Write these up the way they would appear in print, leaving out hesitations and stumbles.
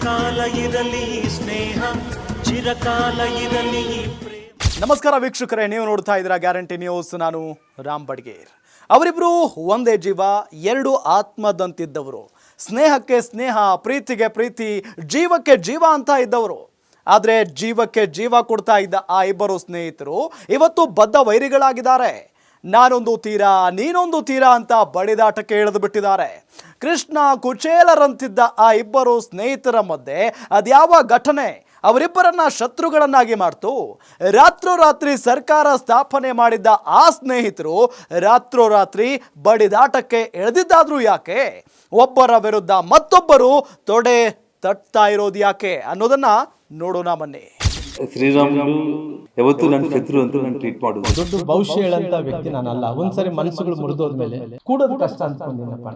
ಚಿರಕಾಲ ಇರಲಿ ಸ್ನೇಹ, ಚಿರಕಾಲ ಇರಲಿ. ನಮಸ್ಕಾರ ವೀಕ್ಷಕರೇ, ನೀವು ನೋಡ್ತಾ ಇದ್ದೀರಾ ಗ್ಯಾರಂಟಿ ನ್ಯೂಸ್. ನಾನು ರಾಮ್ ಬಡ್ಗೇರ್. ಅವರಿಬ್ರು ಒಂದೇ ಜೀವ, ಎರಡು ಆತ್ಮದಂತಿದ್ದವರು. ಸ್ನೇಹಕ್ಕೆ ಸ್ನೇಹ, ಪ್ರೀತಿಗೆ ಪ್ರೀತಿ, ಜೀವಕ್ಕೆ ಜೀವ ಅಂತ ಇದ್ದವರು. ಆದರೆ ಜೀವಕ್ಕೆ ಜೀವ ಕೊಡ್ತಾ ಇದ್ದ ಆ ಇಬ್ಬರು ಸ್ನೇಹಿತರು ಇವತ್ತು ಬದ್ಧ ವೈರಿಗಳಾಗಿದ್ದಾರೆ. ನಾನೊಂದು ತೀರ ನೀನೊಂದು ತೀರ ಅಂತ ಬಡಿದಾಟಕ್ಕೆ ಇಳಿದು ಬಿಟ್ಟಿದ್ದಾರೆ. ಕೃಷ್ಣ ಕುಚೇಲರಂತಿದ್ದ ಆ ಇಬ್ಬರು ಸ್ನೇಹಿತರ ಮಧ್ಯೆ ಅದ್ಯಾವ ಘಟನೆ ಅವರಿಬ್ಬರನ್ನ ಶತ್ರುಗಳನ್ನಾಗಿ ಮಾಡ್ತು? ರಾತ್ರೋರಾತ್ರಿ ಸರ್ಕಾರ ಸ್ಥಾಪನೆ ಮಾಡಿದ್ದ ಆ ಸ್ನೇಹಿತರು ರಾತ್ರೋರಾತ್ರಿ ಬಡಿದಾಟಕ್ಕೆ ಎಳೆದಿದ್ದಾದ್ರೂ ಯಾಕೆ? ಒಬ್ಬರ ವಿರುದ್ಧ ಮತ್ತೊಬ್ಬರು ತೊಡೆ ತಟ್ತಾ ಇರೋದು ಯಾಕೆ ಅನ್ನೋದನ್ನ ನೋಡೋಣ ಬನ್ನಿ. ಶ್ರೀರಾಮುಲು ಯಾವತ್ತು ನನ್ನ ಶತ್ರು ಅಂತ ನಾನು ಟ್ರೀಟ್ ಮಾಡೋದು. ದೊಡ್ಡ ಭವಿಷ್ಯ ಹೇಳಂತ ವ್ಯಕ್ತಿ ನಾನಲ್ಲ. ಒಂದ್ಸರಿ ಮನಸ್ಸುಗಳು ಮುರಿದೋದ್ಮೇಲೆ ಕೂಡೋದು ಕಷ್ಟ ಅನ್ಕೊಂಡಿನಪ್ಪ.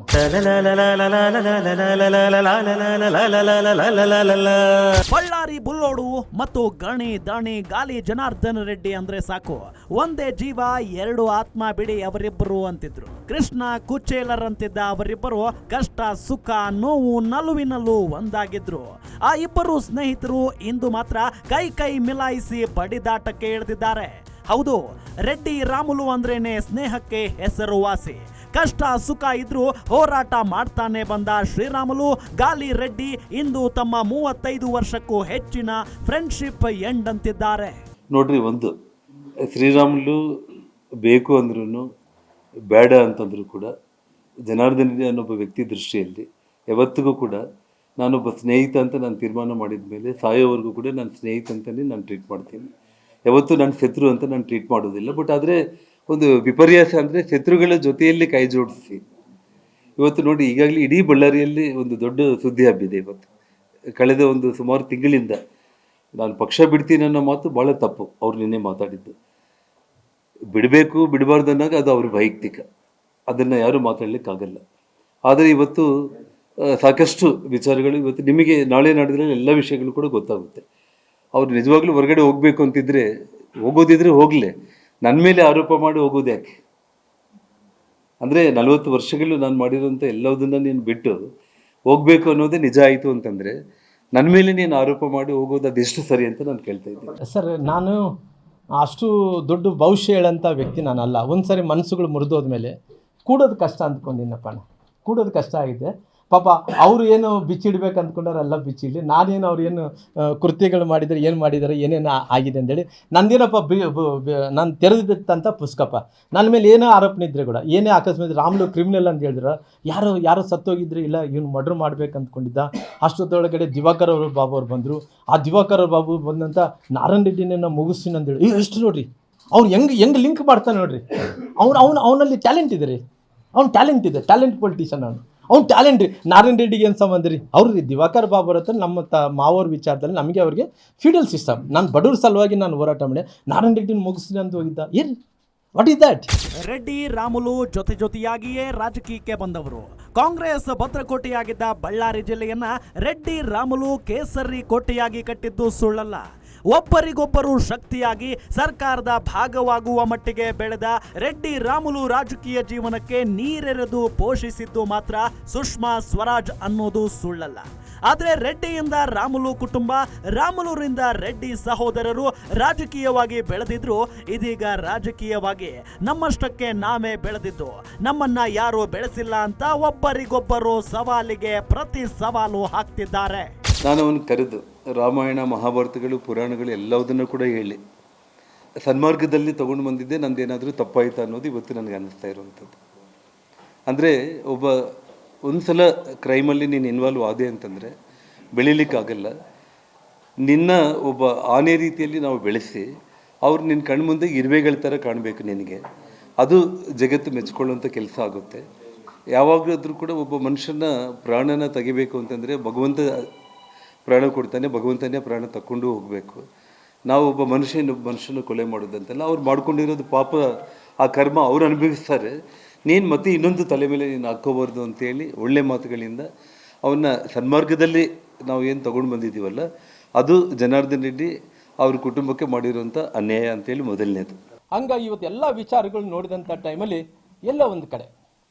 ಬಳ್ಳಾರಿ ಬುಲ್ಲೋಡು ಮತ್ತು ಗಣಿ ದಾಣಿ ಗಾಲಿ ಜನಾರ್ದನ ರೆಡ್ಡಿ ಅಂದ್ರೆ ಸಾಕು, ಒಂದೇ ಜೀವ ಎರಡು ಆತ್ಮ ಬಿಡಿ ಅವರಿಬ್ಬರು ಅಂತಿದ್ರು. ಕೃಷ್ಣ ಕುಚೇಲರ್ ಅಂತಿದ್ದ ಅವರಿಬ್ಬರು ಕಷ್ಟ ಸುಖ ನೋವು ನಲುವಿನಲ್ಲೂ ಒಂದಾಗಿದ್ರು. ಆ ಇಬ್ಬರು ಸ್ನೇಹಿತರು ಇಂದು ಮಾತ್ರ ಕೈ ಕೈ ಮಿಲಾಯಿಸಿ ಬಡಿದಾಟಕ್ಕೆ ಇಳಿದಿದ್ದಾರೆ. ಹೌದು, ರೆಡ್ಡಿ ರಾಮುಲು ಅಂದ್ರೇನೆ ಸ್ನೇಹಕ್ಕೆ ಹೆಸರುವಾಸಿ. ಕಷ್ಟ ಸುಖ ಇದ್ರೂ ಹೋರಾಟ ಮಾಡ್ತಾನೆ ಬಂದ ಶ್ರೀರಾಮುಲು ಗಾಲಿ ರೆಡ್ಡಿ ಇಂದು ತಮ್ಮ 35 ವರ್ಷಕ್ಕೂ ಹೆಚ್ಚಿನ ಫ್ರೆಂಡ್ಶಿಪ್ ಎಂಡ್ ಅಂತಿದ್ದಾರೆ. ನೋಡ್ರಿ, ಒಂದು ಶ್ರೀರಾಮುಲು ಬೇಕು ಅಂದ್ರೂ ಬೇಡ ಅಂತಂದ್ರು ಕೂಡ ಜನಾರ್ದನ ರೆಡ್ಡಿ ಅನ್ನೊಬ್ಬ ವ್ಯಕ್ತಿ ದೃಷ್ಟಿಯಲ್ಲಿ ಯಾವತ್ತಿಗೂ ಕೂಡ ನಾನೊಬ್ಬ ಸ್ನೇಹಿತ ಅಂತ ನಾನು ತೀರ್ಮಾನ ಮಾಡಿದ ಮೇಲೆ ಸಾಯೋವರೆಗೂ ಕೂಡ ನಾನು ಸ್ನೇಹಿತ ಅಂತಲೇ ನಾನು ಟ್ರೀಟ್ ಮಾಡ್ತೀನಿ. ಯಾವತ್ತೂ ನನ್ನ ಶತ್ರು ಅಂತ ನಾನು ಟ್ರೀಟ್ ಮಾಡೋದಿಲ್ಲ. ಬಟ್ ಆದರೆ ಒಂದು ವಿಪರ್ಯಾಸ ಅಂದರೆ ಶತ್ರುಗಳ ಜೊತೆಯಲ್ಲಿ ಕೈ ಜೋಡಿಸಿ ಇವತ್ತು ನೋಡಿ, ಈಗಾಗಲೇ ಇಡೀ ಬಳ್ಳಾರಿಯಲ್ಲಿ ಒಂದು ದೊಡ್ಡ ಸುದ್ದಿ ಹಬ್ಬಿದೆ. ಇವತ್ತು ಕಳೆದ ಒಂದು ಸುಮಾರು ತಿಂಗಳಿಂದ ನಾನು ಪಕ್ಷ ಬಿಡ್ತೀನಿ ಅನ್ನೋ ಮಾತು ಭಾಳ ತಪ್ಪು. ಅವ್ರು ನಿನ್ನೆ ಮಾತಾಡಿದ್ದು ಬಿಡಬೇಕು ಬಿಡಬಾರ್ದು ಅನ್ನೋದು ಅದು ಅವ್ರ ವೈಯಕ್ತಿಕ, ಅದನ್ನು ಯಾರೂ ಮಾತಾಡಲಿಕ್ಕಾಗಲ್ಲ. ಆದರೆ ಇವತ್ತು ಸಾಕಷ್ಟು ವಿಚಾರಗಳು ಇವತ್ತು ನಿಮಗೆ ನಾಳೆ ನಾಡಿದ್ರಲ್ಲಿ ಎಲ್ಲ ವಿಷಯಗಳು ಕೂಡ ಗೊತ್ತಾಗುತ್ತೆ. ಅವ್ರು ನಿಜವಾಗ್ಲೂ ಹೊರಗಡೆ ಹೋಗಬೇಕು ಅಂತಿದ್ರೆ ಹೋಗೋದಿದ್ರೆ ಹೋಗಲೇ, ನನ್ನ ಮೇಲೆ ಆರೋಪ ಮಾಡಿ ಹೋಗೋದು ಯಾಕೆ? ಅಂದರೆ 40 ವರ್ಷಗಳು ನಾನು ಮಾಡಿರೋಂಥ ಎಲ್ಲದನ್ನು ನೀನು ಬಿಟ್ಟು ಹೋಗಬೇಕು ಅನ್ನೋದೇ ನಿಜ ಆಯಿತು ಅಂತಂದರೆ ನನ್ನ ಮೇಲೆ ನೀನು ಆರೋಪ ಮಾಡಿ ಹೋಗೋದು ಅದೆಷ್ಟು ಸರಿ ಅಂತ ನಾನು ಕೇಳ್ತಾ ಇದ್ದೀನಿ. ಸರ್, ನಾನು ಅಷ್ಟು ದೊಡ್ಡ ಭವಿಷ್ಯ ಹೇಳಂತ ವ್ಯಕ್ತಿ ನಾನಲ್ಲ. ಒಂದ್ಸರಿ ಮನಸ್ಸುಗಳು ಮುರಿದೋದ್ಮೇಲೆ ಕೂಡೋದು ಕಷ್ಟ ಅಂದ್ಕೊಂಡಿನಪ್ಪ. ಕೂಡೋದು ಕಷ್ಟ ಆಗಿದೆ. ಪಾಪ ಅವರು ಏನು ಬಿಚ್ಚಿಡ್ಬೇಕು ಅಂದ್ಕೊಂಡಾರೆ ಎಲ್ಲ ಬಿಚ್ಚಿಡಲಿ. ನಾನೇನು ಅವ್ರು ಏನು ಕೃತ್ಯಗಳು ಮಾಡಿದರೆ ಏನು ಮಾಡಿದ್ದಾರೆ ಏನೇನು ಆಗಿದೆ ಅಂತೇಳಿ ನಂದೇನಪ್ಪ ನಾನು ತೆರೆದಿತ್ತಂತ ಪುಸ್ತಕಪ್ಪ. ನನ್ನ ಮೇಲೆ ಏನೋ ಆರೋಪನೆ ಇದ್ದರೆ ಕೂಡ ಏನೇ ಅಕಸ್ಮಾತ್ ರಾಮುಲು ಕ್ರಿಮಿನಲ್ ಅಂತ ಹೇಳಿದ್ರೆ ಯಾರೋ ಸತ್ತೋಗಿದ್ರೆ ಇಲ್ಲ ಇವನು ಮರ್ಡ್ರ್ ಮಾಡ್ಬೇಕು ಅಂದ್ಕೊಂಡಿದ್ದ. ಅಷ್ಟೊತ್ತೊಳಗಡೆ ದಿವಾಕರ್ ಅವರು ಬಾಬು ಅವ್ರು ಬಂದರು. ಆ ದಿವಾಕರ್ ಅವ್ರ ಬಾಬು ಬಂದಂಥ ನಾರಾಯಣ ರೆಡ್ಡಿನ ಮುಗಿಸ್ತೀನಿ ಅಂತೇಳಿ ಎಷ್ಟು ನೋಡ್ರಿ ಅವ್ನು ಹೆಂಗೆ ಲಿಂಕ್ ಮಾಡ್ತಾನೆ ನೋಡ್ರಿ. ಅವನಲ್ಲಿ ಟ್ಯಾಲೆಂಟ್ ಇದೆ ರೀ. ಅವ್ನು ಟ್ಯಾಲೆಂಟ್ ಇದೆ, ಟ್ಯಾಲೆಂಟ್ ಪೊಲಿಟಿಷಿಯನ್ ಅವ್ನು ಟ್ಯಾಲೆಂಟ್ ರೀ. ನಾರಾಯಣ ರೆಡ್ಡಿಗೆ ಏನು ಸಂಬಂಧ ರೀ? ಅವ್ರು ರೀ ದಿವಾಕರ್ ಬಾಬು ಹತ್ರ ನಮ್ಮ ಮಾವವ್ರ ವಿಚಾರದಲ್ಲಿ ನಮಗೆ ಅವ್ರಿಗೆ ಫೀಡಲ್ ಸಿಸ್ಟಮ್. ನಾನು ಬಡವ್ರ ಸಲುವಾಗಿ ನಾನು ಹೋರಾಟ ಮಾಡಿ ನಾರಾಯಣ ರೆಡ್ಡಿನ ಮುಗಿಸ್ತೀನಿ ಅಂತ ಹೋಗಿದ್ದ. ಏನು what is that? Reddy Ramulu ಜೊತೆಯಾಗಿಯೇ ರಾಜಕೀಯಕ್ಕೆ ಬಂದವರು. ಕಾಂಗ್ರೆಸ್ ಭದ್ರಕೋಟೆಯಾಗಿದ್ದ ಬಳ್ಳಾರಿ ಜಿಲ್ಲೆಯನ್ನ ರೆಡ್ಡಿ ರಾಮುಲು ಕೇಸರಿ ಕೋಟೆಯಾಗಿ ಕಟ್ಟಿದ್ದು ಸುಳ್ಳಲ್ಲ. ಒಬ್ಬರಿಗೊಬ್ಬರು ಶಕ್ತಿಯಾಗಿ ಸರ್ಕಾರದ ಭಾಗವಾಗುವ ಮಟ್ಟಿಗೆ ಬೆಳೆದ ರೆಡ್ಡಿ ರಾಮುಲು ರಾಜಕೀಯ ಜೀವನಕ್ಕೆ ನೀರೆರೆದು ಪೋಷಿಸಿದ್ದು ಮಾತ್ರ ಸುಷ್ಮಾ ಸ್ವರಾಜ್ ಅನ್ನೋದು ಸುಳ್ಳಲ್ಲ. ಆದರೆ ರೆಡ್ಡಿಯಿಂದ ರಾಮುಲು ಕುಟುಂಬ, ರಾಮುಲುರಿಂದ ರೆಡ್ಡಿ ಸಹೋದರರು ರಾಜಕೀಯವಾಗಿ ಬೆಳೆದಿದ್ರು. ಇದೀಗ ರಾಜಕೀಯವಾಗಿ ನಮ್ಮಷ್ಟಕ್ಕೆ ನಾವೇ ಬೆಳೆದಿದ್ದು, ನಮ್ಮನ್ನ ಯಾರು ಬೆಳೆಸಿಲ್ಲ ಅಂತ ಒಬ್ಬರಿಗೊಬ್ಬರು ಸವಾಲಿಗೆ ಪ್ರತಿ ಸವಾಲು ಹಾಕ್ತಿದ್ದಾರೆ. ನಾನು ಅವನು ಕರೆದು ರಾಮಾಯಣ ಮಹಾಭಾರತಗಳು ಪುರಾಣಗಳು ಎಲ್ಲದನ್ನು ಕೂಡ ಹೇಳಿ ಸನ್ಮಾರ್ಗದಲ್ಲಿ ತೊಗೊಂಡು ಬಂದಿದ್ದೆ. ನಂದೇನಾದರೂ ತಪ್ಪಾಯ್ತಾ ಅನ್ನೋದು ಇವತ್ತು ನನಗೆ ಅನ್ನಿಸ್ತಾ ಇರುವಂಥದ್ದು. ಅಂದರೆ ಒಂದು ಸಲ ಕ್ರೈಮಲ್ಲಿ ನೀನು ಇನ್ವಾಲ್ವ್ ಆದೆ ಅಂತಂದರೆ ಬೆಳೀಲಿಕ್ಕಾಗಲ್ಲ. ನಿನ್ನ ಒಬ್ಬ ಆನೆ ರೀತಿಯಲ್ಲಿ ನಾವು ಬೆಳೆಸಿ ಅವ್ರು ನಿನ್ನ ಕಣ್ಮುಂದೆ ಇರುವೆಗಳ ಥರ ಕಾಣಬೇಕು ನಿನಗೆ. ಅದು ಜಗತ್ತು ಮೆಚ್ಕೊಳ್ಳುವಂಥ ಕೆಲಸ ಆಗುತ್ತೆ. ಯಾವಾಗಲಾದರೂ ಕೂಡ ಒಬ್ಬ ಮನುಷ್ಯನ ಪ್ರಾಣನ ತೆಗಿಬೇಕು ಅಂತಂದರೆ ಭಗವಂತ ಪ್ರಾಣ ಕೊಡ್ತಾನೆ, ಭಗವಂತನೇ ಪ್ರಾಣ ತಕ್ಕೊಂಡು ಹೋಗಬೇಕು. ನಾವು ಒಬ್ಬ ಮನುಷ್ಯನ ಕೊಲೆ ಮಾಡೋದಂತೆಲ್ಲ ಅವ್ರು ಮಾಡ್ಕೊಂಡಿರೋದು ಪಾಪ, ಆ ಕರ್ಮ ಅವ್ರು ಅನುಭವಿಸ್ತಾರೆ. ನೀನು ಮತ್ತೆ ಇನ್ನೊಂದು ತಲೆ ಮೇಲೆ ನೀನು ಹಾಕ್ಕೋಬಾರ್ದು ಅಂತೇಳಿ ಒಳ್ಳೆ ಮಾತುಗಳಿಂದ ಅವನ್ನ ಸನ್ಮಾರ್ಗದಲ್ಲಿ ನಾವು ಏನು ತೊಗೊಂಡು ಬಂದಿದ್ದೀವಲ್ಲ, ಅದು ಜನಾರ್ದನ ರೆಡ್ಡಿ ಅವ್ರ ಕುಟುಂಬಕ್ಕೆ ಮಾಡಿರುವಂಥ ಅನ್ಯಾಯ ಅಂತೇಳಿ ಮೊದಲನೇದು. ಹಂಗಾಗಿ ಇವತ್ತು ಎಲ್ಲ ವಿಚಾರಗಳು ನೋಡಿದಂಥ ಟೈಮಲ್ಲಿ ಎಲ್ಲ ಒಂದು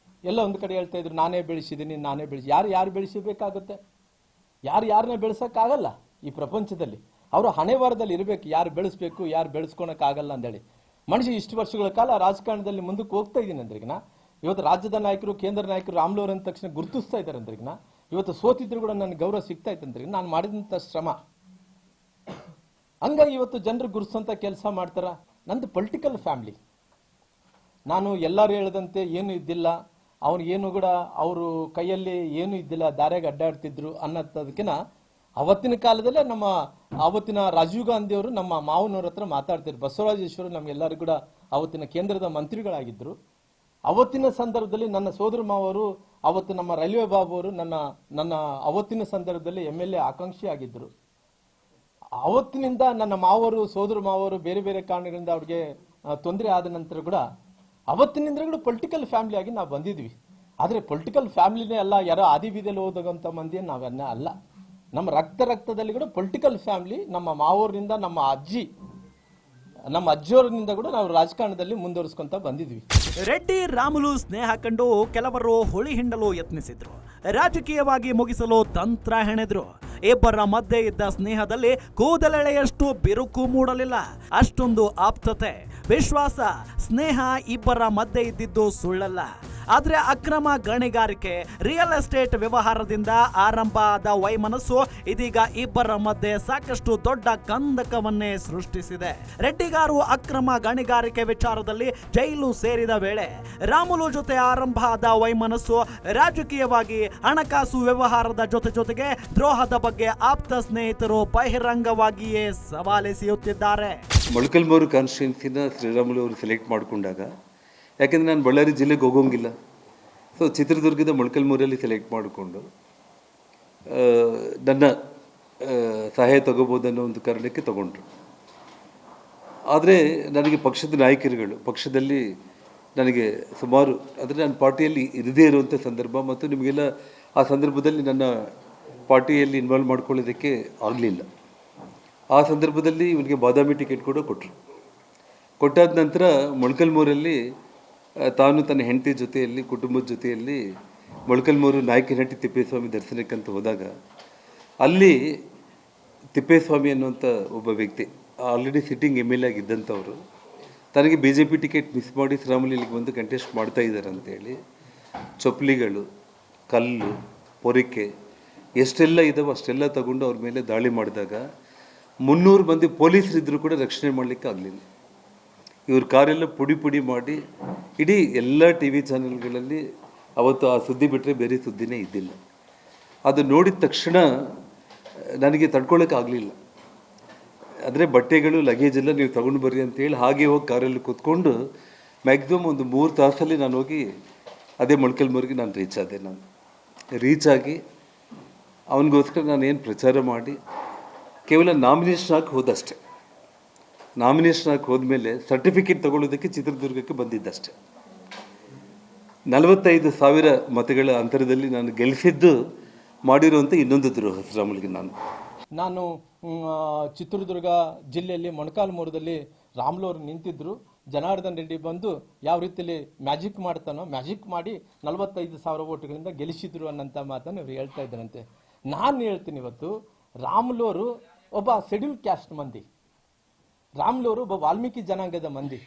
ಕಡೆ ಹೇಳ್ತಾ ಇದ್ರು ನಾನೇ ಬೆಳೆಸಿದ್ದೀನಿ. ಯಾರು ಬೆಳೆಸಬೇಕಾಗುತ್ತೆ? ಯಾರನ್ನ ಬೆಳೆಸೋಕ್ಕಾಗಲ್ಲ ಈ ಪ್ರಪಂಚದಲ್ಲಿ. ಅವರು ಹಣೆ ಬರದಲ್ಲಿ ಇರಬೇಕು, ಯಾರು ಬೆಳೆಸ್ಬೇಕು ಯಾರು ಬೆಳೆಸ್ಕೊಳಕ್ಕಾಗಲ್ಲ ಅಂತೇಳಿ. ಮನುಷ್ಯ ಇಷ್ಟು ವರ್ಷಗಳ ಕಾಲ ರಾಜಕಾರಣದಲ್ಲಿ ಮುಂದಕ್ಕೆ ಹೋಗ್ತಾ ಇದ್ದೀನಿ ಅಂದ್ರಿಗಿನ ಇವತ್ತು ರಾಜ್ಯದ ನಾಯಕರು, ಕೇಂದ್ರ ನಾಯಕರು ರಾಮ್ಲೋರ್ ಅಂದ ತಕ್ಷಣ ಗುರುತಿಸ್ತಾ ಇದ್ದಾರೆ ಅಂದ್ರಿಗಿನ ಇವತ್ತು ಸೋತಿದ್ರು ಕೂಡ ನನಗೆ ಗೌರವ ಸಿಗ್ತಾ ಇತ್ತು ಅಂದ್ರಿಗೆ ನಾನು ಮಾಡಿದಂಥ ಶ್ರಮ. ಹಂಗಾಗಿ ಇವತ್ತು ಜನರು ಗುರುತಿಸೋಂಥ ಕೆಲಸ ಮಾಡ್ತಾರ. ನಂದು ಪೊಲಿಟಿಕಲ್ ಫ್ಯಾಮಿಲಿ, ನಾನು ಎಲ್ಲರೂ ಹೇಳದಂತೆ ಏನು ಇದ್ದಿಲ್ಲ, ಅವ್ರು ಏನು ಕೂಡ ಅವರು ಕೈಯಲ್ಲಿ ಏನು ಇದ್ದಿಲ್ಲ, ದಾರ್ಯಾಗ ಅಡ್ಡಾಡ್ತಿದ್ರು ಅನ್ನೋದಕ್ಕಿಂತ ಅವತ್ತಿನ ಕಾಲದಲ್ಲೇ ನಮ್ಮ ಅವತ್ತಿನ ರಾಜೀವ್ ಗಾಂಧಿ ಅವರು ನಮ್ಮ ಮಾವನವ್ರ ಹತ್ರ ಮಾತಾಡ್ತಿದ್ರು. ಬಸವರಾಜೇಶ್ವರು ನಮ್ಗೆಲ್ಲರೂ ಕೂಡ ಅವತ್ತಿನ ಕೇಂದ್ರದ ಮಂತ್ರಿಗಳಾಗಿದ್ದರು. ಅವತ್ತಿನ ಸಂದರ್ಭದಲ್ಲಿ ನನ್ನ ಸೋದರ ಮಾವರು, ಅವತ್ತು ನಮ್ಮ ರೈಲ್ವೆ ಬಾಬು ಅವರು ನನ್ನ ಅವತ್ತಿನ ಸಂದರ್ಭದಲ್ಲಿ MLA ಆಕಾಂಕ್ಷಿ ಆಗಿದ್ದರು. ಅವತ್ತಿನಿಂದ ನನ್ನ ಮಾವರು, ಸೋದರ ಮಾವರು ಬೇರೆ ಬೇರೆ ಕಾರಣಗಳಿಂದ ಅವ್ರಿಗೆ ತೊಂದರೆ ಆದ ನಂತರ ಕೂಡ ಅವತ್ತಿನಿಂದ ಕೂಡ ಪೊಲಿಟಿಕಲ್ ಫ್ಯಾಮಿಲಿ ಆಗಿ ನಾವು ಬಂದಿದ್ವಿ. ಆದರೆ ಪೊಲಿಟಿಕಲ್ ಫ್ಯಾಮಿಲಿನೇ ಅಲ್ಲ, ಯಾರೋ ಆದಿ ಬೀದಿಯಲ್ಲಿ ಹೋದಂಥ ಮಂದಿ ನಾವನ್ನ ಅಲ್ಲ. ನಮ್ಮ ರಕ್ತದಲ್ಲಿ ಕೂಡ ಪೊಲಿಟಿಕಲ್ ಫ್ಯಾಮಿಲಿ. ನಮ್ಮ ಮಾವೂರಿನಿಂದ ನಮ್ಮ ಅಜ್ಜಿಯವರಿಂದ ಕೂಡ ನಾವು ರಾಜಕಾರಣದಲ್ಲಿ ಮುಂದುವರಿಸ್ಕೊಂತ ಬಂದಿದ್ವಿ. ರೆಡ್ಡಿ ರಾಮುಲು ಸ್ನೇಹ ಕಂಡು ಕೆಲವರು ಹುಳಿ ಹಿಂಡಲು ಯತ್ನಿಸಿದ್ರು, ರಾಜಕೀಯವಾಗಿ ಮುಗಿಸಲು ತಂತ್ರ ಹೆಣೆದ್ರು. ಇಬ್ಬರ ಮಧ್ಯೆ ಇದ್ದ ಸ್ನೇಹದಲ್ಲಿ ಕೂದಲೆಳೆಯಷ್ಟು ಬಿರುಕು ಮೂಡಲಿಲ್ಲ. ಅಷ್ಟೊಂದು ಆಪ್ತತೆ, ವಿಶ್ವಾಸ, ಸ್ನೇಹ ಇಬ್ಬರ ಮಧ್ಯೆ ಇದ್ದಿದ್ದು ಸುಳ್ಳಲ್ಲ. ಆದ್ರೆ ಅಕ್ರಮ ಗಣಿಗಾರಿಕೆ, ರಿಯಲ್ ಎಸ್ಟೇಟ್ ವ್ಯವಹಾರದಿಂದ ಆರಂಭ ಆದ ವೈಮನಸ್ಸು ಇದೀಗ ಇಬ್ಬರ ಮಧ್ಯೆ ಸಾಕಷ್ಟು ದೊಡ್ಡ ಕಂದಕವನ್ನೇ ಸೃಷ್ಟಿಸಿದೆ. ರೆಡ್ಡಿಗಾರು ಅಕ್ರಮ ಗಣಿಗಾರಿಕೆ ವಿಚಾರದಲ್ಲಿ ಜೈಲು ಸೇರಿದ ವೇಳೆ ರಾಮುಲು ಜೊತೆ ಆರಂಭ ಆದ ವೈಮನಸ್ಸು ರಾಜಕೀಯವಾಗಿ ಹಣಕಾಸು ವ್ಯವಹಾರದ ಜೊತೆಗೆ ದ್ರೋಹದ ಬಗ್ಗೆ ಆಪ್ತ ಸ್ನೇಹಿತರು ಬಹಿರಂಗವಾಗಿಯೇ ಸವಾಲೆಸೆಯುತ್ತಿದ್ದಾರೆ. ಮೊಳಕಾಲ್ಮೂರು ಕಾನ್ಸ್ಟಿಟ್ಯೂನ್ಸಿನ ಶ್ರೀರಾಮುಲು ಅವರು ಸೆಲೆಕ್ಟ್ ಮಾಡಿಕೊಂಡಾಗ, ಯಾಕೆಂದರೆ ನಾನು ಬಳ್ಳಾರಿ ಜಿಲ್ಲೆಗೆ ಹೋಗೋಂಗಿಲ್ಲ, ಸೊ ಚಿತ್ರದುರ್ಗದ ಮೊಳಕಾಲ್ಮೂರಲ್ಲಿ ಸೆಲೆಕ್ಟ್ ಮಾಡಿಕೊಂಡು ನನ್ನ ಸಹಾಯ ತಗೋಬೋದನ್ನೋ ಒಂದು ಕಾರಣಕ್ಕೆ ತಗೊಂಡ್ರು. ಆದರೆ ನನಗೆ ಪಕ್ಷದ ನಾಯಕರುಗಳು, ಪಕ್ಷದಲ್ಲಿ ನನಗೆ ಸುಮಾರು, ಅಂದರೆ ನನ್ನ ಪಾರ್ಟಿಯಲ್ಲಿ ಇರದೇ ಇರುವಂಥ ಸಂದರ್ಭ ಮತ್ತು ನಿಮಗೆಲ್ಲ ಆ ಸಂದರ್ಭದಲ್ಲಿ ನನ್ನ ಪಾರ್ಟಿಯಲ್ಲಿ ಇನ್ವಾಲ್ವ್ ಮಾಡ್ಕೊಳ್ಳೋದಕ್ಕೆ ಆಗಲಿಲ್ಲ. ಆ ಸಂದರ್ಭದಲ್ಲಿ ಇವನಿಗೆ ಬಾದಾಮಿ ಟಿಕೆಟ್ ಕೂಡ ಕೊಟ್ಟರು. ಕೊಟ್ಟಾದ ನಂತರ ಮೊಳಕಾಲ್ಮೂರಲ್ಲಿ ತಾನು ತನ್ನ ಹೆಂಡತಿ ಜೊತೆಯಲ್ಲಿ, ಕುಟುಂಬದ ಜೊತೆಯಲ್ಲಿ ಮೊಳಕಾಲ್ಮೂರು ನಾಯಕನಹಟ್ಟಿ ತಿಪ್ಪೇಸ್ವಾಮಿ ದರ್ಶನಕ್ಕಂತ ಹೋದಾಗ ಅಲ್ಲಿ ತಿಪ್ಪೇಸ್ವಾಮಿ ಅನ್ನುವಂಥ ಒಬ್ಬ ವ್ಯಕ್ತಿ, ಆಲ್ರೆಡಿ ಸಿಟ್ಟಿಂಗ್ MLA ಆಗಿದ್ದಂಥವ್ರು, ತನಗೆ BJP ಟಿಕೆಟ್ ಮಿಸ್ ಮಾಡಿ ಶ್ರೀರಾಮುಲು ಇಲ್ಲಿಗೆ ಬಂದು ಕಂಟೆಸ್ಟ್ ಮಾಡ್ತಾ ಇದ್ದಾರೆ ಅಂತೇಳಿ ಚಪ್ಪಲಿಗಳು, ಕಲ್ಲು, ಪೊರಿಕೆ ಎಷ್ಟೆಲ್ಲ ಇದ್ದಾವೆ ಅಷ್ಟೆಲ್ಲ ತಗೊಂಡು ಅವ್ರ ಮೇಲೆ ದಾಳಿ ಮಾಡಿದಾಗ 300 ಮಂದಿ ಪೊಲೀಸರಿದ್ದರೂ ಕೂಡ ರಕ್ಷಣೆ ಮಾಡಲಿಕ್ಕೆ ಆಗಲಿಲ್ಲ. ಇವ್ರ ಕಾರೆಲ್ಲ ಪುಡಿ ಮಾಡಿ ಇಡೀ ಎಲ್ಲ TV ಚಾನೆಲ್ಗಳಲ್ಲಿ ಅವತ್ತು ಆ ಸುದ್ದಿ ಬಿಟ್ಟರೆ ಬೇರೆ ಸುದ್ದಿನೇ ಇದ್ದಿಲ್ಲ. ಅದು ನೋಡಿದ ತಕ್ಷಣ ನನಗೆ ತಡ್ಕೊಳ್ಳೋಕೆ ಆಗಲಿಲ್ಲ. ಅಂದರೆ ಬಟ್ಟೆಗಳು, ಲಗೇಜ್ ಎಲ್ಲ ನೀವು ತಗೊಂಡು ಬರ್ರಿ ಅಂತೇಳಿ ಹಾಗೆ ಹೋಗಿ ಕಾರಲ್ಲಿ ಕೂತ್ಕೊಂಡು ಮ್ಯಾಕ್ಸಿಮಮ್ ಒಂದು 3 ತಾಸಲ್ಲಿ ನಾನು ಹೋಗಿ ಅದೇ ಮೊಳಕಾಲ್ಮೂರಿಗೆ ನಾನು ರೀಚ್ ಆದೆ. ನಾನು ರೀಚ್ ಆಗಿ ಅವನಿಗೋಸ್ಕರ ನಾನು ಏನು ಪ್ರಚಾರ ಮಾಡಿ ಕೇವಲ ನಾಮಿನೇಷನ್ ಹಾಕಿ ಹೋದಷ್ಟೆ. ನಾಮಿನೇಷನ್ ಹಾಕಿ ಹೋದ್ಮೇಲೆ ಸರ್ಟಿಫಿಕೇಟ್ ತಗೊಳ್ಳೋದಕ್ಕೆ ಚಿತ್ರದುರ್ಗಕ್ಕೆ ಬಂದಿದ್ದಷ್ಟೆ. 45,000 ಮತಗಳ ಅಂತರದಲ್ಲಿ ನಾನು ಗೆಲ್ಲಿಸಿದ್ದು ಮಾಡಿರುವಂಥ ಇನ್ನೊಂದು ದ್ರೋಹ ಶ್ರೀರಾಮುಲುಗೆ. ನಾನು ಚಿತ್ರದುರ್ಗ ಜಿಲ್ಲೆಯಲ್ಲಿ ಮೊಳಕಾಲ್ಮೂರದಲ್ಲಿ ರಾಮುಲು ಅವರು ನಿಂತಿದ್ರು. ಜನಾರ್ದನ್ ರೆಡ್ಡಿ ಬಂದು ಯಾವ ರೀತಿಯಲ್ಲಿ ಮ್ಯಾಜಿಕ್ ಮಾಡ್ತಾನೋ ಮ್ಯಾಜಿಕ್ ಮಾಡಿ 45,000 ಓಟ್ಗಳಿಂದ ಗೆಲ್ಲಿಸಿದ್ರು ಅನ್ನೋಂಥ ಮಾತನ್ನು ಇವರು ಹೇಳ್ತಾ ಇದ್ದಾರಂತೆ. ನಾನು ಹೇಳ್ತೀನಿ, ಇವತ್ತು ರಾಮುಲು ಅವರು ಒಬ್ಬ ಶೆಡ್ಯೂಲ್ ಕ್ಯಾಸ್ಟ್ ಮಂದಿ, ರಾಮುಲು ಅವರು ಒಬ್ಬ ವಾಲ್ಮೀಕಿ ಜನಾಂಗದ ಮಂದಿ.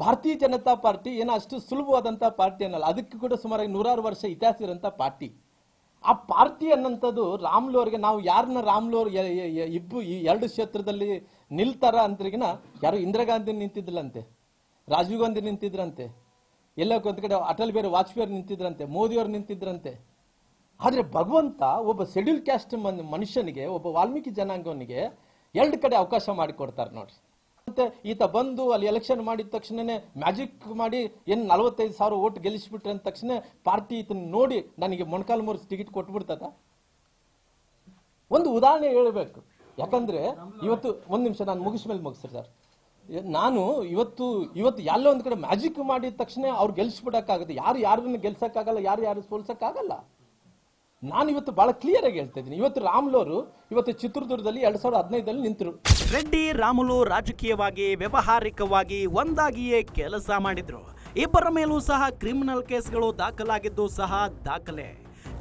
ಭಾರತೀಯ ಜನತಾ ಪಾರ್ಟಿ ಏನೋ ಅಷ್ಟು ಸುಲಭವಾದಂಥ ಪಾರ್ಟಿ ಅನ್ನಲ್ಲ, ಅದಕ್ಕೆ ಕೂಡ ಸುಮಾರು 100 ವರ್ಷ ಇತಿಹಾಸ ಇರೋಂಥ ಪಾರ್ಟಿ. ಆ ಪಾರ್ಟಿ ಅನ್ನೋಂಥದ್ದು ರಾಮುಲು ಅವರಿಗೆ, ನಾವು ಯಾರನ್ನ ರಾಮುಲು ಅವರು ಈ 2 ಕ್ಷೇತ್ರದಲ್ಲಿ ನಿಲ್ತಾರ ಅಂದ್ರಿಗಿನ ಯಾರು ಇಂದಿರಾ ಗಾಂಧಿ ನಿಂತಿದ್ದಿಲ್ಲಂತೆ, ರಾಜೀವ್ ಗಾಂಧಿ ನಿಂತಿದ್ರಂತೆ, ಎಲ್ಲ ಒಂದು ಕಡೆ ಅಟಲ್ ಬಿಹಾರಿ ವಾಜಪೇಯಿ ನಿಂತಿದ್ರಂತೆ, ಮೋದಿಯವರು ನಿಂತಿದ್ರಂತೆ. ಆದರೆ ಭಗವಂತ ಒಬ್ಬ ಶೆಡ್ಯೂಲ್ ಕ್ಯಾಸ್ಟ್ ಮನುಷ್ಯನಿಗೆ, ಒಬ್ಬ ವಾಲ್ಮೀಕಿ ಜನಾಂಗವನಿಗೆ 2 ಕಡೆ ಅವಕಾಶ ಮಾಡಿಕೊಡ್ತಾರೆ ನೋಡ್ರಿ. ಮತ್ತೆ ಈತ ಬಂದು ಅಲ್ಲಿ ಎಲೆಕ್ಷನ್ ಮಾಡಿದ ತಕ್ಷಣನೇ ಮ್ಯಾಜಿಕ್ ಮಾಡಿ ಏನು 45,000 ಓಟ್ ಗೆಲ್ಲಿಸ್ಬಿಟ್ರೆ ಅಂದ ತಕ್ಷಣ ಪಾರ್ಟಿ ಈತನ ನೋಡಿ ನನಗೆ ಮೊಳಕಾಲ್ಮೂರು ಟಿಕೆಟ್ ಕೊಟ್ಬಿಡ್ತದ? ಒಂದು ಉದಾಹರಣೆ ಹೇಳಬೇಕು. ಯಾಕಂದ್ರೆ ಇವತ್ತು ಒಂದು ನಿಮಿಷ ನಾನು ಮುಗಿಸ್ರಿ ಸರ್. ನಾನು ಇವತ್ತು ಎಲ್ಲೋ ಒಂದು ಕಡೆ ಮ್ಯಾಜಿಕ್ ಮಾಡಿದ ತಕ್ಷಣ ಅವ್ರು ಗೆಲ್ಸ್ಬಿಡಕ್ಕಾಗುತ್ತೆ. ಯಾರನ್ನ ಗೆಲ್ಸಕ್ಕಾಗಲ್ಲ, ಯಾರು ಸೋಲ್ಸಕ್ಕಾಗಲ್ಲ. ನಾನು ಇವತ್ತು ಬಹಳ ಕ್ಲಿಯರ್ ಆಗಿ ಹೇಳ್ತಾ ಇದ್ದೀನಿ. ಇವತ್ತು ರಾಮುಲು ಅವರು ಇವತ್ತು ಚಿತ್ರದುರ್ಗದಲ್ಲಿ 2015ರಲ್ಲಿ ನಿಂತರು. ರೆಡ್ಡಿ ರಾಮುಲು ರಾಜಕೀಯವಾಗಿ, ವ್ಯವಹಾರಿಕವಾಗಿ ಒಂದಾಗಿಯೇ ಕೆಲಸ ಮಾಡಿದ್ರು. ಇಬ್ಬರ ಮೇಲೂ ಸಹ ಕ್ರಿಮಿನಲ್ ಕೇಸ್ಗಳು ದಾಖಲಾಗಿದ್ದು ಸಹ ದಾಖಲೆ.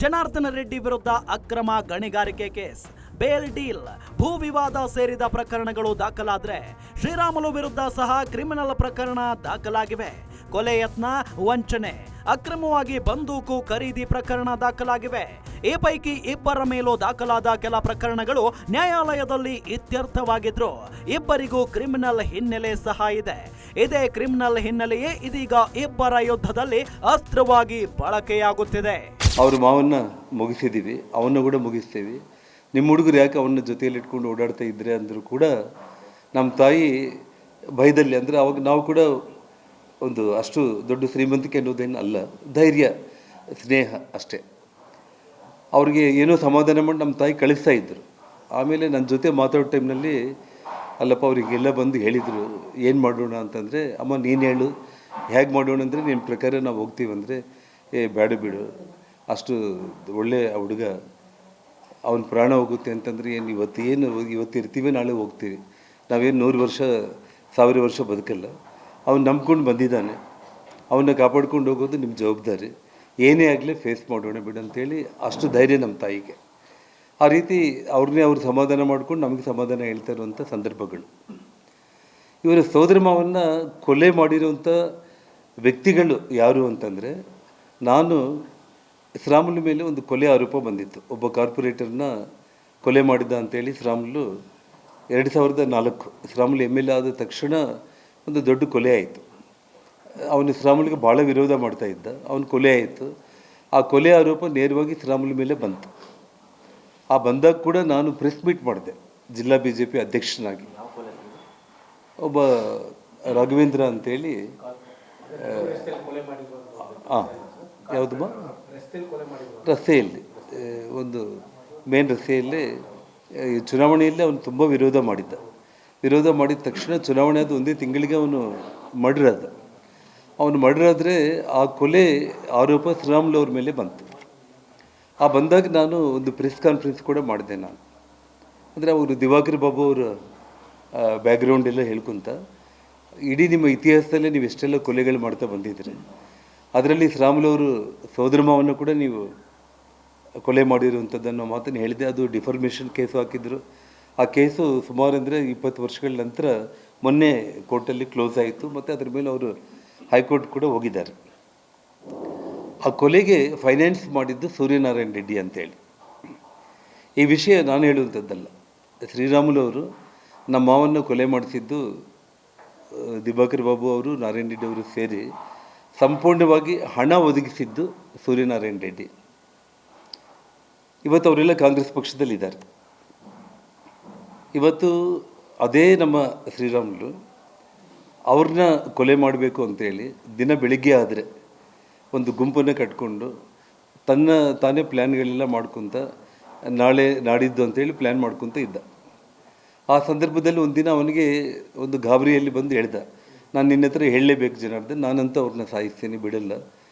ಜನಾರ್ದನ ರೆಡ್ಡಿ ವಿರುದ್ಧ ಅಕ್ರಮ ಗಣಿಗಾರಿಕೆ ಕೇಸ್, ಬೇಲ್ ಡೀಲ್, ಭೂ ವಿವಾದ ಸೇರಿದ ಪ್ರಕರಣಗಳು ದಾಖಲಾದ್ರೆ ಶ್ರೀರಾಮುಲು ವಿರುದ್ಧ ಸಹ ಕ್ರಿಮಿನಲ್ ಪ್ರಕರಣ ದಾಖಲಾಗಿವೆ. ಕೊಲೆ ಯತ್ನ, ವಂಚನೆ, ಅಕ್ರಮವಾಗಿ ಬಂದೂಕು ಖರೀದಿ ಪ್ರಕರಣ ದಾಖಲಾಗಿವೆ. ಈ ಪೈಕಿ ಇಬ್ಬರ ಮೇಲೂ ದಾಖಲಾದ ಕೆಲ ಪ್ರಕರಣಗಳು ನ್ಯಾಯಾಲಯದಲ್ಲಿ ಇತ್ಯರ್ಥವಾಗಿದ್ರು. ಇಬ್ಬರಿಗೂ ಕ್ರಿಮಿನಲ್ ಹಿನ್ನೆಲೆ ಸಹ ಇದೆ. ಇದೇ ಕ್ರಿಮಿನಲ್ ಹಿನ್ನೆಲೆಯೇ ಇದೀಗ ಇಬ್ಬರ ಯುದ್ಧದಲ್ಲಿ ಅಸ್ತ್ರವಾಗಿ ಬಳಕೆಯಾಗುತ್ತಿದೆ. ಅವ್ರ ಮಾವನ್ನ ಮುಗಿಸಿದ್ದೀವಿ, ಅವನ್ನ ಕೂಡ ಮುಗಿಸ್ತೀವಿ. ನಿಮ್ಮ ಹುಡುಗರು ಯಾಕೆ ಅವನ್ನ ಜೊತೆಯಲ್ಲಿ ಇಟ್ಕೊಂಡು ಓಡಾಡ್ತಾ ಇದ್ರೆ ಅಂದರೂ ಕೂಡ ನಮ್ಮ ತಾಯಿ ಭಯದಲ್ಲಿ, ಅಂದರೆ ಅವಾಗ ನಾವು ಕೂಡ ಒಂದು ಅಷ್ಟು ದೊಡ್ಡ ಶ್ರೀಮಂತಿಕೆ ಅನ್ನೋದೇನು ಅಲ್ಲ, ಧೈರ್ಯ, ಸ್ನೇಹ ಅಷ್ಟೇ. ಅವ್ರಿಗೆ ಏನೋ ಸಮಾಧಾನ ಮಾಡಿ ನಮ್ಮ ತಾಯಿ ಕಳಿಸ್ತಾ ಇದ್ದರು. ಆಮೇಲೆ ನನ್ನ ಜೊತೆ ಮಾತಾಡೋ ಟೈಮ್ನಲ್ಲಿ ಅಲ್ಲಪ್ಪ ಅವರಿಗೆಲ್ಲ ಬಂದು ಹೇಳಿದರು, ಏನು ಮಾಡೋಣ ಅಂತಂದರೆ, ಅಮ್ಮ ನೀನು ಹೇಳು ಹೇಗೆ ಮಾಡೋಣ ಅಂದರೆ ನಿಮ್ಮ ಪ್ರಕಾರ ನಾವು ಹೋಗ್ತೀವಿ ಅಂದರೆ, ಬೇಡ ಬಿಡು, ಅಷ್ಟು ಒಳ್ಳೆಯ ಹುಡುಗ, ಅವನ ಪ್ರಾಣ ಹೋಗುತ್ತೆ ಅಂತಂದರೆ ಏನು ಇವತ್ತು ಇರ್ತೀವಿ, ನಾಳೆ ಹೋಗ್ತೀವಿ, ನಾವೇನು 100 ವರ್ಷ 1000 ವರ್ಷ ಬದುಕಲ್ಲ. ಅವ್ನು ನಂಬ್ಕೊಂಡು ಬಂದಿದ್ದಾನೆ, ಅವನ್ನ ಕಾಪಾಡ್ಕೊಂಡು ಹೋಗೋದು ನಿಮ್ಮ ಜವಾಬ್ದಾರಿ, ಏನೇ ಆಗಲಿ ಫೇಸ್ ಮಾಡೋಣ ಬಿಡು ಅಂತೇಳಿ ಅಷ್ಟು ಧೈರ್ಯ ನಮ್ಮ ತಾಯಿಗೆ. ಆ ರೀತಿ ಅವ್ರನ್ನೇ ಅವ್ರು ಸಮಾಧಾನ ಮಾಡ್ಕೊಂಡು ನಮಗೆ ಸಮಾಧಾನ ಹೇಳ್ತಾ ಇರುವಂಥ ಸಂದರ್ಭಗಳು. ಇವರ ಸೋದರ ಮಾವನ್ನ ಕೊಲೆ ಮಾಡಿರುವಂಥ ವ್ಯಕ್ತಿಗಳು ಯಾರು ಅಂತಂದರೆ, ನಾನು ಶ್ರೀರಾಮುಲು ಮೇಲೆ ಒಂದು ಕೊಲೆ ಆರೋಪ ಬಂದಿತ್ತು. ಒಬ್ಬ ಕಾರ್ಪೊರೇಟರ್ನ ಕೊಲೆ ಮಾಡಿದ್ದ ಅಂತೇಳಿ ಶ್ರೀರಾಮುಲು 2004 ಶ್ರೀರಾಮುಲು MLA ಆದ ತಕ್ಷಣ ಒಂದು ದೊಡ್ಡ ಕೊಲೆ ಆಯಿತು. ಅವನು ಶ್ರೀರಾಮುಲಿಗೆ ಭಾಳ ವಿರೋಧ ಮಾಡ್ತಾ ಇದ್ದ, ಅವನು ಕೊಲೆ ಆಯಿತು. ಆ ಕೊಲೆ ಆರೋಪ ನೇರವಾಗಿ ಶ್ರೀರಾಮುಲು ಮೇಲೆ ಬಂತು. ಆ ಬಂದಾಗ ಕೂಡ ನಾನು ಪ್ರೆಸ್ ಮೀಟ್ ಮಾಡಿದೆ ಜಿಲ್ಲಾ BJP ಅಧ್ಯಕ್ಷನಾಗಿ. ಒಬ್ಬ ರಾಘವೇಂದ್ರ ಅಂತೇಳಿ, ಯಾವುದಮ್ಮ ರಸ್ತೆಯಲ್ಲಿ, ಒಂದು ಮೇನ್ ರಸ್ತೆಯಲ್ಲೇ ಚುನಾವಣೆಯಲ್ಲಿ ಅವನು ತುಂಬ ವಿರೋಧ ಮಾಡಿದ್ದ. ವಿರೋಧ ಮಾಡಿದ ತಕ್ಷಣ ಚುನಾವಣೆ ಆದ ಒಂದೇ ತಿಂಗಳಿಗೆ ಅವನು ಮರ್ಡರ್ ಆದ. ಅವನು ಮರ್ಡರ್ ಆದರೆ ಆ ಕೊಲೆ ಆರೋಪ ಶ್ರೀರಾಮುಲು ಅವ್ರ ಮೇಲೆ ಬಂತು. ಆ ಬಂದಾಗ ನಾನು ಒಂದು ಪ್ರೆಸ್ ಕಾನ್ಫರೆನ್ಸ್ ಕೂಡ ಮಾಡಿದೆ ನಾನು. ಅಂದರೆ ಅವರು ದಿವಾಕರ್ ಬಾಬು ಅವರ ಬ್ಯಾಕ್ಗ್ರೌಂಡ್ ಎಲ್ಲ ಹೇಳ್ಕೊತ, ಇಡೀ ನಿಮ್ಮ ಇತಿಹಾಸದಲ್ಲೇ ನೀವು ಎಷ್ಟೆಲ್ಲ ಕೊಲೆಗಳು ಮಾಡ್ತಾ ಬಂದಿದ್ರಿ, ಅದರಲ್ಲಿ ಶ್ರೀರಾಮುಲು ಅವರು ಸೋದರ ಮಾವನ್ನು ಕೂಡ ನೀವು ಕೊಲೆ ಮಾಡಿರುವಂಥದ್ದನ್ನು ಮಾತನ್ನು ಹೇಳಿದೆ. ಅದು ಡಿಫಾರ್ಮೇಷನ್ ಕೇಸು ಹಾಕಿದ್ರು. ಆ ಕೇಸು ಸುಮಾರು ಅಂದರೆ 20 ವರ್ಷಗಳ ನಂತರ ಮೊನ್ನೆ ಕೋರ್ಟಲ್ಲಿ ಕ್ಲೋಸ್ ಆಯಿತು. ಮತ್ತು ಅದ್ರ ಮೇಲೆ ಅವರು ಹೈಕೋರ್ಟ್ ಕೂಡ ಹೋಗಿದ್ದಾರೆ. ಆ ಕೊಲೆಗೆ ಫೈನಾನ್ಸ್ ಮಾಡಿದ್ದು ಸೂರ್ಯನಾರಾಯಣ ರೆಡ್ಡಿ ಅಂತೇಳಿ. ಈ ವಿಷಯ ನಾನು ಹೇಳುವಂಥದ್ದಲ್ಲ, ಶ್ರೀರಾಮುಲು ಅವರು ನಮ್ಮ ಮಾವನ್ನು ಕೊಲೆ ಮಾಡಿಸಿದ್ದು ದಿವಾಕರ್ ಬಾಬು ಅವರು, ನಾರಾಯಣ ರೆಡ್ಡಿ ಅವರು ಸೇರಿ ಸಂಪೂರ್ಣವಾಗಿ ಹಣ ಒದಗಿಸಿದ್ದು ಸೂರ್ಯನಾರಾಯಣ ರೆಡ್ಡಿ. ಇವತ್ತು ಅವರೆಲ್ಲ ಕಾಂಗ್ರೆಸ್ ಪಕ್ಷದಲ್ಲಿದ್ದಾರೆ. ಇವತ್ತು ಅದೇ ನಮ್ಮ ಶ್ರೀರಾಮುಲು ಅವ್ರನ್ನ ಕೊಲೆ ಮಾಡಬೇಕು ಅಂತೇಳಿ ದಿನ ಬೆಳಿಗ್ಗೆ ಆದರೆ ಒಂದು ಗುಂಪನ್ನು ಕಟ್ಕೊಂಡು ತಾನೇ ಪ್ಲ್ಯಾನ್ಗಳೆಲ್ಲ ಮಾಡ್ಕೊತ ನಾಳೆ ನಾಡಿದ್ದು ಅಂತೇಳಿ ಪ್ಲ್ಯಾನ್ ಮಾಡ್ಕೊತ ಇದ್ದ. ಆ ಸಂದರ್ಭದಲ್ಲಿ ಒಂದಿನ ಅವನಿಗೆ ಒಂದು ಗಾಬರಿಯಲ್ಲಿ ಬಂದು ಹೇಳ್ದ, ನಾನು ನಿನ್ನ ಹತ್ರ ಹೇಳಲೇಬೇಕು ಜನಾರ್ದನ್, ನಾನಂತ ಅವ್ರನ್ನ ಸಾಯಿಸ್ತೀನಿ, ಬಿಡಲ್ಲ,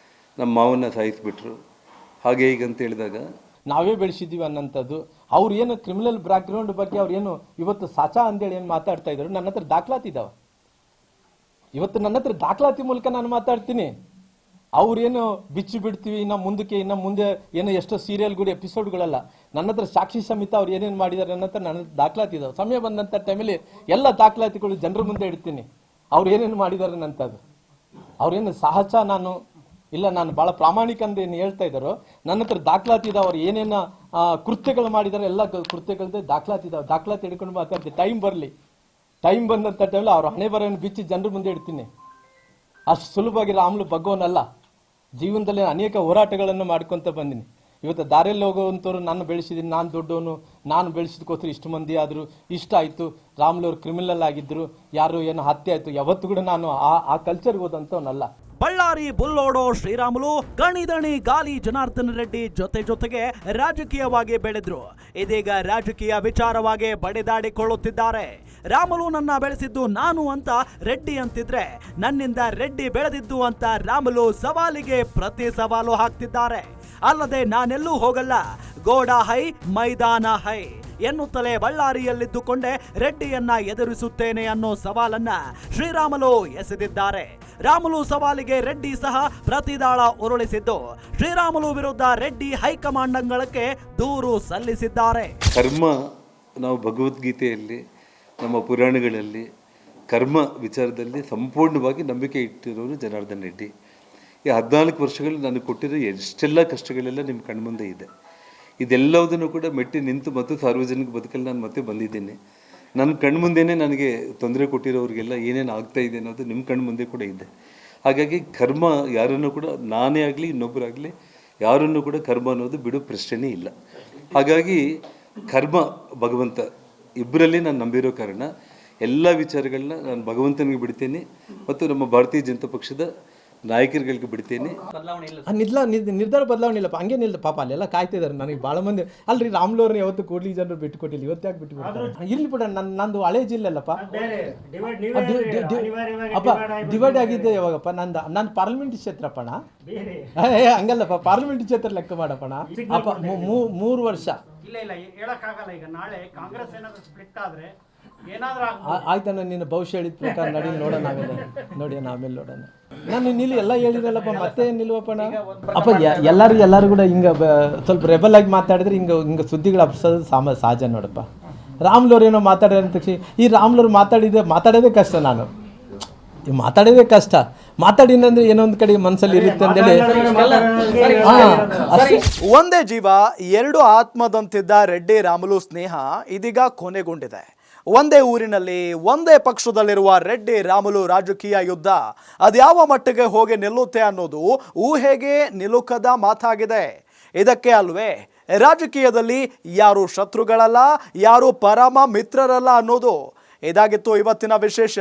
ನಮ್ಮ ಮಾವನ್ನ ಸಾಯಿಸಿಬಿಟ್ರು, ಹಾಗೆ ಹೀಗೆ ಅಂತ ಹೇಳಿದಾಗ ನಾವೇ ಬೆಳೆಸಿದ್ದೀವಿ ಅನ್ನೋಂಥದ್ದು. ಅವ್ರು ಏನು ಕ್ರಿಮಿನಲ್ ಬ್ಯಾಕ್ಗ್ರೌಂಡ್ ಬಗ್ಗೆ ಅವ್ರು ಏನು ಇವತ್ತು ಸಾಚಾ ಅಂತೇಳಿ ಏನು ಮಾತಾಡ್ತಾ ಇದ್ರು, ನನ್ನ ಹತ್ರ ದಾಖಲಾತಿ ಇದಾವೆ. ಇವತ್ತು ನನ್ನ ಹತ್ರ ದಾಖಲಾತಿ ಮೂಲಕ ನಾನು ಮಾತಾಡ್ತೀನಿ. ಅವ್ರೇನು ಬಿಚ್ಚಿ ಬಿಡ್ತೀವಿ ಇನ್ನು ಮುಂದೆ ಏನೋ ಎಷ್ಟೋ ಸೀರಿಯಲ್ಗಳು ಎಪಿಸೋಡ್ಗಳಲ್ಲ, ನನ್ನ ಹತ್ರ ಸಾಕ್ಷಿ ಸಮೇತ ಅವ್ರು ಏನೇನು ಮಾಡಿದ್ದಾರೆ ನನ್ನ ಹತ್ರ ನನ್ನ ದಾಖಲಾತಿ ಇದಾವೆ. ಸಮಯ ಬಂದಂಥ ಟೈಮಲ್ಲಿ ಎಲ್ಲ ದಾಖಲಾತಿಗಳು ಜನರ ಮುಂದೆ ಇಡ್ತೀನಿ, ಅವ್ರು ಏನೇನು ಮಾಡಿದ್ದಾರೆ ಅನ್ನೋಂಥದ್ದು. ಅವ್ರೇನು ಸಹಜ ನಾನು ಭಾಳ ಪ್ರಾಮಾಣಿಕ ಅಂತ ಏನು ಹೇಳ್ತಾ ಇದ್ದಾರೋ, ನನ್ನ ಹತ್ರ ದಾಖಲಾತಿ ಇದಾವೆ. ಅವ್ರು ಏನೇನು ಕೃತ್ಯಗಳು ಮಾಡಿದ್ದಾರೆ ಎಲ್ಲ ಕೃತ್ಯಗಳದ್ದು ದಾಖಲಾತಿ ಇದಾವೆ. ದಾಖಲಾತಿ ಹಿಡ್ಕೊಂಡು ಮಾತಾಡ್ತೀನಿ. ಟೈಮ್ ಬಂದಂಥ ಟೈಮಲ್ಲಿ ಅವ್ರ ಹಣೆ ಬರೋನ್ನು ಬಿಚ್ಚಿ ಜನರ ಮುಂದೆ ಇಡ್ತೀನಿ. ಅಷ್ಟು ಸುಲಭವಾಗಿ ರಾಮುಲು ಬಗ್ಗೋನಲ್ಲ. ಜೀವನದಲ್ಲಿ ಅನೇಕ ಹೋರಾಟಗಳನ್ನು ಮಾಡ್ಕೊತ ಬಂದಿನಿ. ಇವತ್ತು ದಾರಿಯಲ್ಲಿ ಹೋಗುವಂಥವ್ರು ನಾನು ಬೆಳೆಸಿದ್ದೀನಿ, ನಾನು ದೊಡ್ಡವನು, ನಾನು ಬೆಳೆಸಿದಕ್ಕೋಸ್ಕರ ಇಷ್ಟು ಮಂದಿ ಆದರು, ಇಷ್ಟ ಆಯಿತು. ರಾಮುಲು ಅವರು ಕ್ರಿಮಿನಲ್ ಆಗಿದ್ದರು, ಯಾರು ಏನು ಹತ್ಯೆ ಆಯಿತು, ಯಾವತ್ತೂ ಕೂಡ ನಾನು ಆ ಕಲ್ಚರ್ಗೆ ಹೋದಂಥವನಲ್ಲ. ಬಳ್ಳಾರಿ ಬುಲ್ಲೋಡೋ ಶ್ರೀರಾಮುಲು ಗಣಿದಣಿ ಗಾಲಿ ಜನಾರ್ದನ ರೆಡ್ಡಿ ಜೊತೆಗೆ ರಾಜಕೀಯವಾಗಿ ಬೆಳೆದ್ರು. ಇದೀಗ ರಾಜಕೀಯ ವಿಚಾರವಾಗಿ ಬಡಿದಾಡಿಕೊಳ್ಳುತ್ತಿದ್ದಾರೆ. ರಾಮುಲು ನನ್ನ ಬೆಳೆಸಿದ್ದು ನಾನು ಅಂತ ರೆಡ್ಡಿ ಅಂತಿದ್ರೆ, ನನ್ನಿಂದ ರೆಡ್ಡಿ ಬೆಳೆದಿದ್ದು ಅಂತ ರಾಮುಲು ಸವಾಲಿಗೆ ಪ್ರತಿ ಸವಾಲು ಹಾಕ್ತಿದ್ದಾರೆ. ಅಲ್ಲದೆ ನಾನೆಲ್ಲೂ ಹೋಗಲ್ಲ, ಗೋಡ ಹೈ ಮೈದಾನ ಹೈ ಎನ್ನುತ್ತಲೇ ಬಳ್ಳಾರಿಯಲ್ಲಿದ್ದುಕೊಂಡೇ ರೆಡ್ಡಿಯನ್ನ ಎದುರಿಸುತ್ತೇನೆ ಅನ್ನೋ ಸವಾಲನ್ನ ಶ್ರೀರಾಮುಲು ಎಸೆದಿದ್ದಾರೆ. ರಾಮುಲು ಸವಾಲಿಗೆ ರೆಡ್ಡಿ ಸಹ ಪ್ರತಿದಾಳ ಉರುಳಿಸಿದ್ದು, ಶ್ರೀರಾಮುಲು ವಿರುದ್ಧ ರೆಡ್ಡಿ ಹೈಕಮಾಂಡ್ ಅಂಗಳಕ್ಕೆ ದೂರು ಸಲ್ಲಿಸಿದ್ದಾರೆ. ಕರ್ಮ, ನಾವು ಭಗವದ್ಗೀತೆಯಲ್ಲಿ ನಮ್ಮ ಪುರಾಣಗಳಲ್ಲಿ ಕರ್ಮ ವಿಚಾರದಲ್ಲಿ ಸಂಪೂರ್ಣವಾಗಿ ನಂಬಿಕೆ ಇಟ್ಟಿರೋರು ಜನಾರ್ದನ್ ರೆಡ್ಡಿ. ಈ 14 ವರ್ಷಗಳು ನನಗೆ ಕೊಟ್ಟಿರೋ ಎಷ್ಟೆಲ್ಲ ಕಷ್ಟಗಳೆಲ್ಲ ನಿಮ್ಮ ಕಣ್ಮುಂದೆ ಇದೆ. ಇದೆಲ್ಲದನ್ನು ಕೂಡ ಮೆಟ್ಟಿ ನಿಂತು ಮತ್ತು ಸಾರ್ವಜನಿಕ ಬದುಕಲ್ಲಿ ನಾನು ಮತ್ತೆ ಬಂದಿದ್ದೇನೆ. ನನ್ನ ಕಣ್ಮುಂದೆನೇ ನನಗೆ ತೊಂದರೆ ಕೊಟ್ಟಿರೋರಿಗೆಲ್ಲ ಏನೇನು ಆಗ್ತಾ ಇದೆ ಅನ್ನೋದು ನಿಮ್ಮ ಕಣ್ಮುಂದೆ ಕೂಡ ಇದೆ. ಹಾಗಾಗಿ ಕರ್ಮ ಯಾರನ್ನು ಕೂಡ, ನಾನೇ ಆಗಲಿ ಇನ್ನೊಬ್ಬರಾಗಲಿ ಯಾರನ್ನು ಕೂಡ ಕರ್ಮ ಅನ್ನೋದು ಬಿಡೋ ಪ್ರಶ್ನೆನೇ ಇಲ್ಲ. ಹಾಗಾಗಿ ಕರ್ಮ ಭಗವಂತ ಇಬ್ಬರಲ್ಲಿ ನಾನು ನಂಬಿರೋ ಕಾರಣ ಎಲ್ಲ ವಿಚಾರಗಳನ್ನ ನಾನು ಭಗವಂತನಿಗೆ ಬಿಡ್ತೇನೆ ಮತ್ತು ನಮ್ಮ ಭಾರತೀಯ ಜನತಾ ಪಕ್ಷದ ನಾಯಕರುಗಳಿಗೆ ಬಿಡ್ತೇನೆ. ನಿರ್ಧಾರ ಬದಲಾವಣೆ ಇಲ್ಲಪ್ಪ, ಹಂಗೆ ನಿಲ್ದ ಪಾಪ ಅಲ್ಲೆಲ್ಲ ಕಾಯ್ತಿದ್ದಾರೆ. ನನಗೆ ಭಾಳ ಮಂದಿ ಅಲ್ರಿ ರಾಮ್ಲವ್ರನ್ನ ಯಾವತ್ತು ಕೂಡ್ಲಿ ಜನರು ಬಿಟ್ಟು ಕೊಟ್ಟಿಲ್ಲ, ಇವತ್ತು ಯಾಕೆ ಬಿಟ್ಟು ಕೊಡ್ತಾರೆ? ಇರ್ಲಿ ಬಿಡ, ನಂದು ಹಳೆ ಜಿಲ್ಲೆ ಅಲ್ಲಪ್ಪ. ಅಪ್ಪ ಡಿವೈಡ್ ಆಗಿದ್ದೆ ಯಾವಾಗಪ್ಪ? ನಂದು ಪಾರ್ಲಿಮೆಂಟ್ ಕ್ಷೇತ್ರಪ್ಪಣ. ಹಂಗಲ್ಲಪ್ಪ, ಪಾರ್ಲಿಮೆಂಟ್ ಕ್ಷೇತ್ರ ಲೆಕ್ಕ ಮಾಡಪ್ಪಣ. ಅಪ್ಪ 3 ವರ್ಷ ಇಲ್ಲ ಹೇಳಕ್ಕಾಗಲ್ಲ. ಈಗ ನಾಳೆ ಕಾಂಗ್ರೆಸ್ ಏನಾದ್ರು ಸ್ಪ್ಲಿಟ್ ಆದ್ರೆ ಆಯ್ತಣ್ಣ, ನಿನ್ನ ಭವಿಷ್ಯ ಹೇಳಿದ ಪ್ರಕಾರ ನಡಿ, ನೋಡೋಣ ಆಮೇಲೆ ನೋಡೋಣ. ನಾನು ನಿಲ್ಲಿ ಎಲ್ಲ ಹೇಳಿರಲ್ಲಪ್ಪ, ಮತ್ತೆ ನಿಲ್ವಪ್ಪಣ. ಅಪ್ಪ ಎಲ್ಲರೂ ಕೂಡ ಹಿಂಗೆ ಸ್ವಲ್ಪ ರೆಬಲ್ ಆಗಿ ಮಾತಾಡಿದ್ರೆ ಹಿಂಗೆ ಸುದ್ದಿಗಳು ಹಬ್ಸೋದು ಸಹಜ ನೋಡಪ್ಪ. ರಾಮ್ಲವ್ರು ಏನೋ ಮಾತಾಡ್ಯಾರ ಅಂತ ತಕ್ಷಣ ಈ ರಾಮ್ಲವ್ರು ಮಾತಾಡೋದೇ ಕಷ್ಟ. ನಾನು ಮಾತಾಡೋದೇ ಕಷ್ಟ. ಮಾತಾಡಿನಂದ್ರೆ ಏನೋ ಒಂದು ಕಡೆ ಮನಸ್ಸಲ್ಲಿ ಇರುತ್ತೆ ಅಂತೇಳಿ. ಒಂದೇ ಜೀವ ಎರಡು ಆತ್ಮದಂತಿದ್ದ ರೆಡ್ಡಿ ರಾಮುಲು ಸ್ನೇಹ ಇದೀಗ ಕೊನೆಗೊಂಡಿದೆ. ಒಂದೇ ಊರಿನಲ್ಲಿ ಒಂದೇ ಪಕ್ಷದಲ್ಲಿರುವ ರೆಡ್ಡಿ ರಾಮುಲು ರಾಜಕೀಯ ಯುದ್ಧ ಅದ್ಯಾವ ಮಟ್ಟಿಗೆ ಹೋಗಿ ನಿಲ್ಲುತ್ತೆ ಅನ್ನೋದು ಊಹೆಗೆ ನಿಲುಕದ ಮಾತಾಗಿದೆ. ಇದಕ್ಕೆ ಅಲ್ವೇ ರಾಜಕೀಯದಲ್ಲಿ ಯಾರು ಶತ್ರುಗಳಲ್ಲ, ಯಾರು ಪರಮ ಮಿತ್ರರಲ್ಲ ಅನ್ನೋದು. ಇದಾಗಿತ್ತು ಇವತ್ತಿನ ವಿಶೇಷ.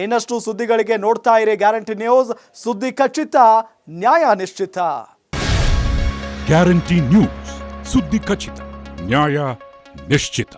ಇನ್ನಷ್ಟು ಸುದ್ದಿಗಳಿಗೆ ನೋಡ್ತಾ ಇರಿ ಗ್ಯಾರಂಟಿ ನ್ಯೂಸ್. ಸುದ್ದಿ ಖಚಿತ, ನ್ಯಾಯ ನಿಶ್ಚಿತ. ಗ್ಯಾರಂಟಿ ನ್ಯೂಸ್, ಸುದ್ದಿ ಖಚಿತ, ನ್ಯಾಯ ನಿಶ್ಚಿತ.